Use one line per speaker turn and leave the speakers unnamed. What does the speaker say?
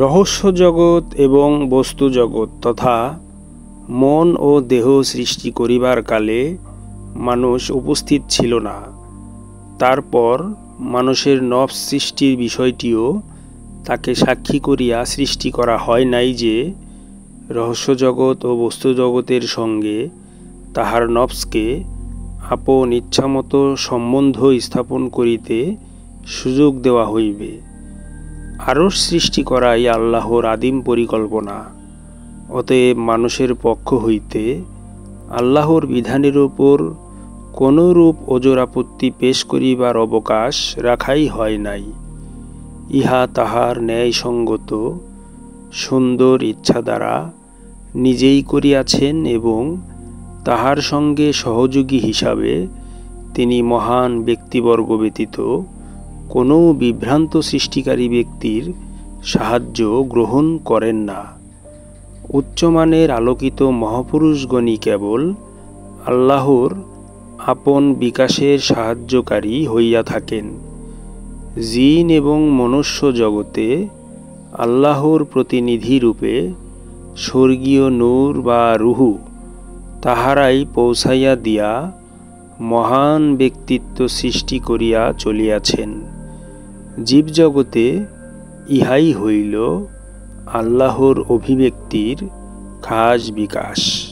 রহস্য জগৎ এবং বস্তু জগৎ তথা মন ও দেহ সৃষ্টি করিবার কালে মানুষ উপস্থিত ছিল না। তারপর মানুষের নফস সৃষ্টির বিষয়টিও তাকে সাক্ষী করিয়া সৃষ্টি করা হয় নাই যে রহস্য জগৎ ও বস্তু জগতের সঙ্গে তাহার নফসকে আপন ইচ্ছামতো সম্বন্ধ স্থাপন করিতে সুযোগ দেওয়া হইবে। আরশ সৃষ্টি করাই আল্লাহর আদিম পরিকল্পনা। অতএব মানুষের পক্ষ হইতে আল্লাহর বিধানের উপর কোনরূপ ওজর আপত্তি পেশ করিবার অবকাশ রাখাই হয় নাই। ইহা তাহার ন্যায়সঙ্গত সুন্দর ইচ্ছা দ্বারা নিজেই করিয়াছেন এবং তাহার সঙ্গে সহযোগী হিসাবে তিনি মহান ব্যক্তিবর্গ ব্যতীত কোনো বিভ্রান্ত সৃষ্টিকারী ব্যক্তির সাহায্য গ্রহণ করেন না। উচ্চমানের আলোকিত মহাপুরুষগণই কেবল আল্লাহর আপন বিকাশের সাহায্যকারী হইয়া থাকেন। জিন এবং মনুষ্য জগতে আল্লাহর প্রতিনিধি রূপে স্বর্গীয় নূর বা রুহু তাহারাই পৌঁছাইয়া দিয়া মহান ব্যক্তিত্ব সৃষ্টি করিয়া চলিয়াছেন। জীবজগতে ইহাই হইল আল্লাহর অভিব্যক্তির খাস বিকাশ।